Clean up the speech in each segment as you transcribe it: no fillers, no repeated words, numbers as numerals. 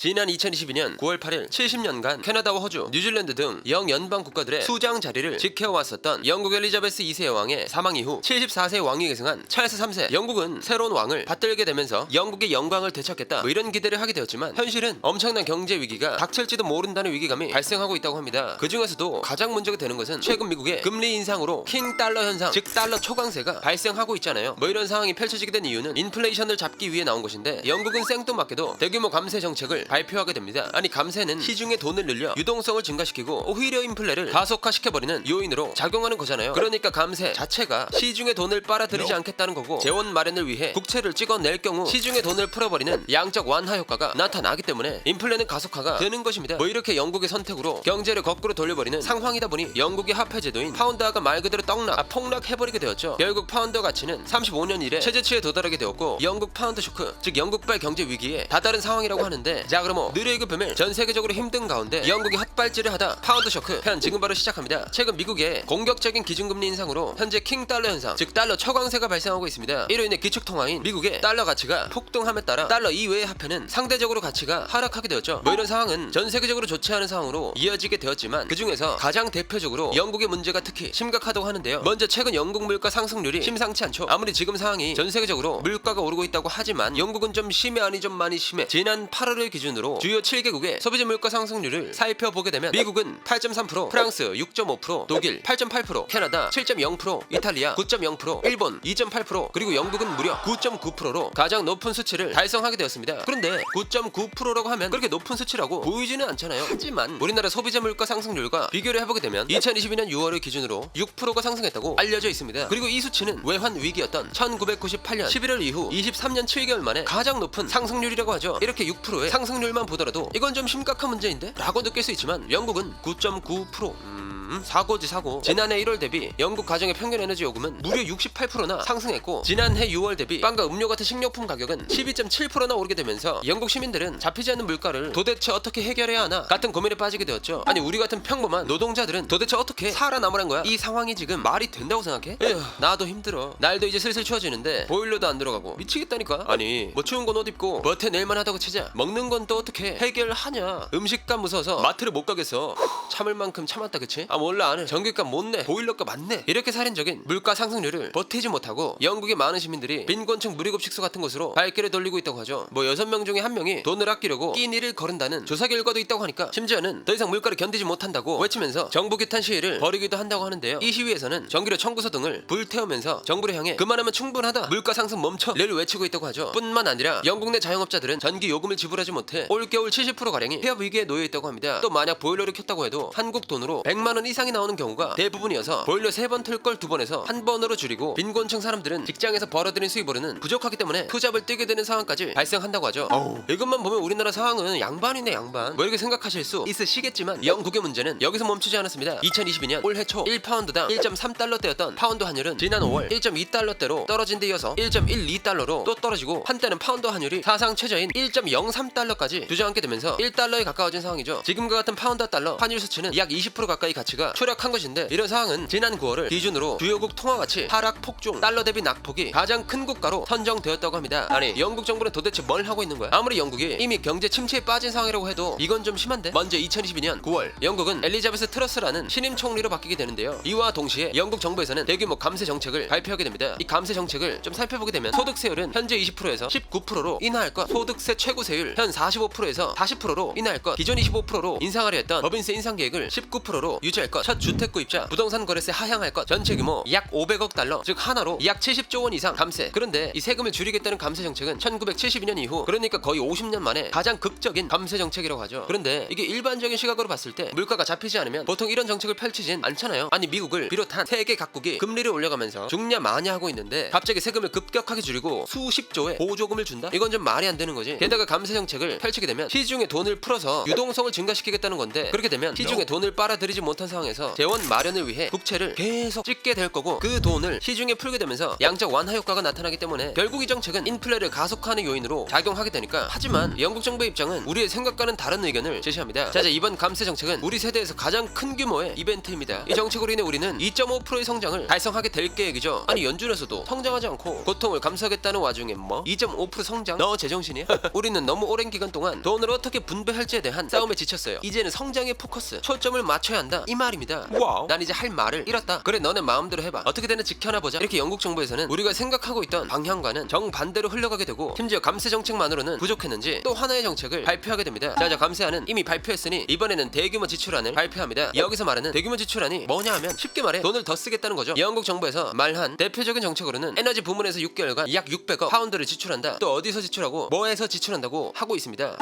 지난 2022년 9월 8일 70년간 캐나다와 호주, 뉴질랜드 등 영연방 국가들의 수장 자리를 지켜왔었던 영국 엘리자베스 2세 여왕의 사망 이후 74세 왕위 계승한 찰스 3세. 영국은 새로운 왕을 받들게 되면서 영국의 영광을 되찾겠다 이런 기대를 하게 되었지만 현실은 엄청난 경제 위기가 닥칠지도 모른다는 위기감이 발생하고 있다고 합니다. 그 중에서도 가장 문제가 되는 것은 최근 미국의 금리 인상으로 킹 달러 현상, 즉 달러 초강세가 발생하고 있잖아요. 이런 상황이 펼쳐지게 된 이유는 인플레이션을 잡기 위해 나온 것인데, 영국은 생뚱맞게도 대규모 감세 정책을 발표하게 됩니다. 아니, 감세는 시중에 돈을 늘려 유동성을 증가시키고 오히려 인플레를 가속화시켜버리는 요인으로 작용하는 거잖아요. 그러니까 감세 자체가 시중에 돈을 빨아들이지 않겠다는 거고, 재원 마련을 위해 국채를 찍어낼 경우 시중에 돈을 풀어버리는 양적 완화 효과가 나타나기 때문에 인플레는 가속화가 되는 것입니다. 이렇게 영국의 선택으로 경제를 거꾸로 돌려버리는 상황이다 보니 영국의 화폐 제도인 파운드화가 말 그대로 폭락해버리게 되었죠. 결국 파운드 가치는 35년 이래 최저치에 도달하게 되었고, 영국 파운드 쇼크, 즉 영국발 경제 위기에 다다른 상황이라고 하는데, 자 그럼 느레이그 뱀을 전 세계적으로 힘든 가운데 영국이 헛발질을 하다 파운드 쇼크 편 지금 바로 시작합니다. 최근 미국의 공격적인 기준금리 인상으로 현재 킹 달러 현상, 즉 달러 초강세가 발생하고 있습니다. 이로 인해 기축통화인 미국의 달러 가치가 폭등함에 따라 달러 이외의 화폐는 상대적으로 가치가 하락하게 되었죠. 이런 상황은 전 세계적으로 좋지 않은 상황으로 이어지게 되었지만, 그 중에서 가장 대표적으로 영국의 문제가 특히 심각하다고 하는데요. 먼저 최근 영국 물가 상승률이 심상치 않죠. 아무리 지금 상황이 전 세계적으로 물가가 오르고 있다고 하지만 영국은 좀 심해 아니 좀 많이 심해. 지난 8월을 기준으로 주요 7개국의 소비자 물가 상승률을 살펴보게 되면 미국은 8.3%, 프랑스 6.5%, 독일 8.8%, 캐나다 7.0%, 이탈리아 9.0%, 일본 2.8%, 그리고 영국은 무려 9.9%로 가장 높은 수치를 달성하게 되었습니다. 그런데 9.9%라고 하면 그렇게 높은 수치라고 보이지는 않잖아요. 하지만 우리나라 소비자 물가 상승률과 비교를 해보게 되면 2022년 6월을 기준으로 6%가 상승했다고 알려져 있습니다. 그리고 이 수치는 외환 위기였던 1998년 11월 이후 23년 7개월 만에 가장 높은 상승률이라고 하죠. 이렇게 6%의 상승률만 보더라도 이건 좀 심각한 문제인데? 라고 느낄 수 있지만 영국은 9.9%. 사고지 사고. 지난해 1월 대비 영국 가정의 평균 에너지 요금은 무려 68%나 상승했고, 지난해 6월 대비 빵과 음료 같은 식료품 가격은 12.7%나 오르게 되면서 영국 시민들은 잡히지 않는 물가를 도대체 어떻게 해결해야 하나 같은 고민에 빠지게 되었죠. 아니, 우리 같은 평범한 노동자들은 도대체 어떻게 살아남으란 거야? 이 상황이 지금 말이 된다고 생각해? 에휴, 나도 힘들어. 날도 이제 슬슬 추워지는데 보일러도 안 들어가고 미치겠다니까. 아니, 뭐 추운 건 옷 입고 버텨낼만 하다고 치자 먹는 건 또 어떻게 해결하냐. 음식값 무서워서 마트를 못 가겠어. 참을 만큼 참았다, 그치? 몰라, 안 해. 전기값 못 내, 보일러값 안 내. 이렇게 살인적인 물가 상승률을 버티지 못하고 영국의 많은 시민들이 빈곤층 무리급식소 같은 곳으로 발길을 돌리고 있다고 하죠. 6명 중에 1명이 돈을 아끼려고 끼니를 거른다는 조사 결과도 있다고 하니까, 심지어는 더 이상 물가를 견디지 못한다고 외치면서 정부 규탄 시위를 벌이기도 한다고 하는데요. 이 시위에서는 전기료 청구서 등을 불태우면서 정부를 향해 그만하면 충분하다, 물가 상승 멈춰를 외치고 있다고 하죠. 뿐만 아니라 영국 내 자영업자들은 전기 요금을 지불하지 못해 올겨울 70%가량이 폐업 위기에 놓여 있다고 합니다. 또 만약 보일러를 켰다고 해도 한국 돈으로 100만원 이상이 나오는 경우가 대부분이어서 보일러 3번 틀 걸 2번에서 1번으로 줄이고, 빈곤층 사람들은 직장에서 벌어들인 수입으로는 부족하기 때문에 투잡을 뛰게 되는 상황까지 발생한다고 하죠. 이것만 보면 우리나라 상황은 양반이네, 양반. 이렇게 생각하실 수 있으시겠지만 영국의 문제는 여기서 멈추지 않았습니다. 2022년 올해 초 1파운드당 1.3달러대였던 파운드 환율은 지난 5월 1.2달러대로 떨어진 데 이어서 1.12달러로 또 떨어지고, 한때는 파운드 환율이 사상 최저인 1.03달러까지 주저앉게 되면서 1달러에 가까워진 상황이죠. 지금과 같은 파운드 달러 환율 수치는 약 20% 가까이 가치가 추락한 것인데, 이런 상황은 지난 9월을 기준으로 주요국 통화가치 하락 폭중, 달러 대비 낙폭이 가장 큰 국가로 선정되었다고 합니다. 아니, 영국 정부는 도대체 뭘 하고 있는 거야? 아무리 영국이 이미 경제 침체에 빠진 상황이라고 해도 이건 좀 심한데? 먼저 2022년 9월 영국은 엘리자베스 트러스라는 신임 총리로 바뀌게 되는데요. 이와 동시에 영국 정부에서는 대규모 감세 정책을 발표하게 됩니다. 이 감세 정책을 좀 살펴보게 되면, 소득세율은 현재 20%에서 19%로 인하할 것, 소득세 최고세율 현 45%에서 40%로 인하할 것, 기존 25%로 인상하려 했던 법인세 인상 계획을 19%로 유지할 것, 첫 주택 구입자 부동산 거래세 하향할 것, 전체 규모 약 500억 달러, 즉 하나로 약 70조 원 이상 감세. 그런데 이 세금을 줄이겠다는 감세 정책은 1972년 이후, 그러니까 거의 50년 만에 가장 극적인 감세 정책이라고 하죠. 그런데 이게 일반적인 시각으로 봤을 때 물가가 잡히지 않으면 보통 이런 정책을 펼치진 않잖아요. 아니, 미국을 비롯한 세계 각국이 금리를 올려가면서 죽냐 마냐 하고 있는데 갑자기 세금을 급격하게 줄이고 수십조의 보조금을 준다? 이건 좀 말이 안 되는 거지. 게다가 감세 정책을 펼치게 되면 시중에 돈을 풀어서 유동성을 증가시키겠다는 건데, 그렇게 되면 시중에 돈을 빨아들이지 못한 상황 상황에서 재원 마련을 위해 국채를 계속 찍게 될 거고, 그 돈을 시중에 풀게 되면서 양적 완화 효과가 나타나기 때문에 결국 이 정책은 인플레를 가속화하는 요인으로 작용하게 되니까. 하지만 영국 정부의 입장은 우리의 생각과는 다른 의견을 제시합니다. 자, 이번 감세 정책은 우리 세대에서 가장 큰 규모의 이벤트입니다. 이 정책으로 인해 우리는 2.5%의 성장을 달성하게 될 계획이죠. 아니, 연준에서도 성장하지 않고 고통을 감수하겠다는 와중에 뭐 2.5% 성장? 너 제정신이야? 우리는 너무 오랜 기간 동안 돈을 어떻게 분배할지에 대한 싸움에 지쳤어요. 이제는 성장에 포커스, 초점을 맞춰야 한다, 이 말입니다. 와우. 난 이제 할 말을 잃었다. 그래, 너네 마음대로 해봐. 어떻게 되나 지켜나 보자. 이렇게 영국 정부에서는 우리가 생각하고 있던 방향과는 정반대로 흘러가게 되고, 심지어 감세 정책만으로는 부족했는지 또 하나의 정책을 발표하게 됩니다. 자, 감세안은 이미 발표했으니 이번에는 대규모 지출안을 발표합니다. 여기서 말하는 대규모 지출안이 뭐냐 하면 쉽게 말해 돈을 더 쓰겠다는 거죠. 영국 정부에서 말한 대표적인 정책으로는 에너지 부문에서 6개월간 약 600억 파운드를 지출한다. 또 어디서 지출하고 뭐에서 지출한다고 하고 있습니다.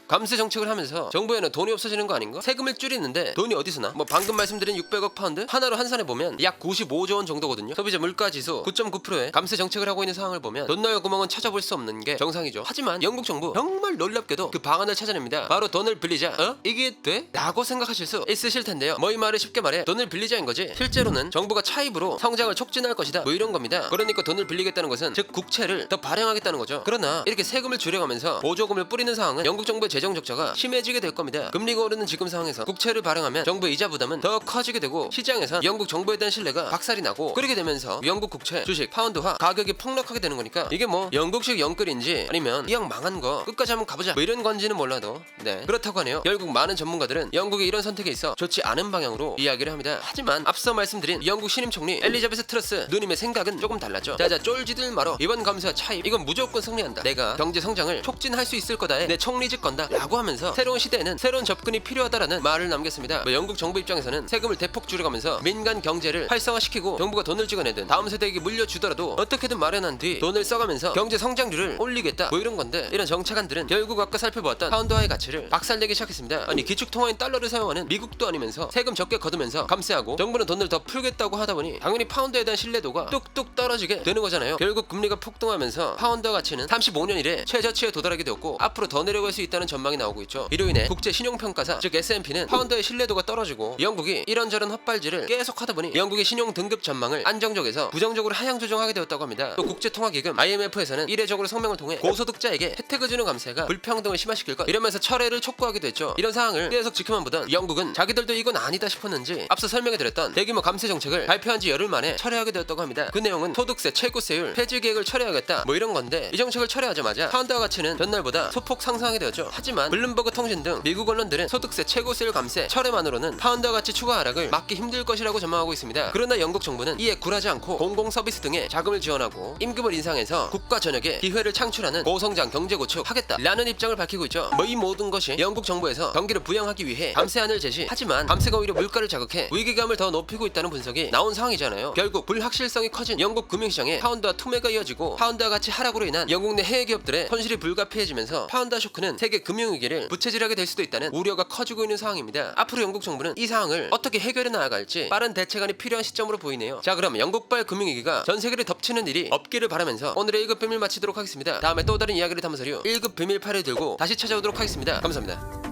감세 정책을 하면서 정부에는 돈이 없어지는 거 아닌가? 세금을 줄이는데 돈이 어디서 나? 뭐 방금 말씀드린 600억 파운드 하나로 환산해 보면 약 95조 원 정도거든요. 소비자 물가 지수 9.9%의 감세 정책을 하고 있는 상황을 보면 돈 넣을 구멍은 찾아볼 수 없는 게 정상이죠. 하지만 영국 정부 정말 놀랍게도 그 방안을 찾아냅니다. 바로 돈을 빌리자. 이게 돼? 라고 생각하실 수 있으실 텐데요. 뭐 이 말을 쉽게 말해 돈을 빌리자인 거지, 실제로는 정부가 차입으로 성장을 촉진할 것이다, 뭐 이런 겁니다. 그러니까 돈을 빌리겠다는 것은 즉 국채를 더 발행하겠다는 거죠. 그러나 이렇게 세금을 줄여가면서 보조금을 뿌리는 상황은 영국 정부의 재정 적자가 심해지게 될 겁니다. 금리가 오르는 지금 상황에서 국채를 발행하면 정부의 이자 부담은 더 커지게 되고, 시장에선 영국 정부에 대한 신뢰가 박살이 나고, 그렇게 되면서 영국 국채, 주식, 파운드화 가격이 폭락하게 되는 거니까 이게 뭐 영국식 영끌인지 아니면 이왕 망한 거 끝까지 한번 가보자, 뭐 이런 건지는 몰라도 네, 그렇다고 하네요. 결국 많은 전문가들은 영국의 이런 선택에 있어 좋지 않은 방향으로 이야기를 합니다. 하지만 앞서 말씀드린 영국 신임 총리 엘리자베스 트러스 누님의 생각은 조금 달랐죠. 자, 쫄지들 말어. 이번 감세와 차입 이건 무조건 승리한다. 내가 경제 성장을 촉진할 수 있을 거다에 내 총리직 건다 라고 하면서 새로운 시대에는 새로운 접근이 필요하다라는 말을 남겼습니다. 뭐 영국 정부 입장에서는 세금을 대폭 줄여가면서 민간 경제를 활성화시키고 정부가 돈을 찍어내든 다음 세대에게 물려주더라도 어떻게든 마련한 뒤 돈을 써가면서 경제 성장률을 올리겠다, 뭐 이런 건데, 이런 정책안들은 결국 아까 살펴보았던 파운드화의 가치를 박살내기 시작했습니다. 아니, 기축통화인 달러를 사용하는 미국도 아니면서 세금 적게 거두면서 감세하고 정부는 돈을 더 풀겠다고 하다 보니 당연히 파운드에 대한 신뢰도가 뚝뚝 떨어지게 되는 거잖아요. 결국 금리가 폭등하면서 파운드 가치는 35년 이래 최저치에 도달하게 되었고 앞으로 더 내려갈 수 있다는 전망이 나오고 있죠. 이로 인해 국제 신용평가사 즉 S&P는 파운드의 신뢰도가 떨어지고 영국이 이런저런 헛발질을 계속 하다 보니 영국의 신용 등급 전망을 안정적에서 부정적으로 하향 조정하게 되었다고 합니다. 또 국제통화기금 IMF에서는 이례적으로 성명을 통해 고소득자에게 혜택을 주는 감세가 불평등을 심화시킬 것 이러면서 철회를 촉구하기도 했죠. 이런 상황을 계속 지켜만 보던 영국은 자기들도 이건 아니다 싶었는지 앞서 설명해드렸던 대규모 감세 정책을 발표한 지 열흘 만에 철회하게 되었다고 합니다. 그 내용은 소득세 최고세율 폐지 계획을 철회하겠다, 뭐 이런 건데, 이 정책을 철회하자마자 파운드 가치는 전날보다 소폭 상승하게 되었죠. 하지만 블룸버그 통신 등 미국 언론들은 소득세 최고세율 감세 철회만으로는 파운드 가치 추가 하락을 막기 힘들 것이라고 전망하고 있습니다. 그러나 영국 정부는 이에 굴하지 않고 공공 서비스 등에 자금을 지원하고 임금을 인상해서 국가 전역에 기회를 창출하는 고성장 경제 구축하겠다라는 입장을 밝히고 있죠. 뭐 이 모든 것이 영국 정부에서 경기를 부양하기 위해 감세안을 제시. 하지만 감세가 오히려 물가를 자극해 위기감을 더 높이고 있다는 분석이 나온 상황이잖아요. 결국 불확실성이 커진 영국 금융시장에 파운드와 투매가 이어지고 파운드와 가치 하락으로 인한 영국 내 해외 기업들의 손실이 불가피해지면서 파운드 쇼크는 세계 금융위기를 부채질하게 될 수도 있다는 우려가 커지고 있는 상황입니다. 앞으로 영국 정부는 이 상황을 어떻게 해결해 나아갈지 빠른 대책안이 필요한 시점으로 보이네요. 자, 그럼 영국발 금융위기가 전 세계를 덮치는 일이 없기를 바라면서 오늘의 1급 비밀 마치도록 하겠습니다. 다음에 또 다른 이야기를 담은 서류 1급 비밀 파일을 들고 다시 찾아오도록 하겠습니다. 감사합니다.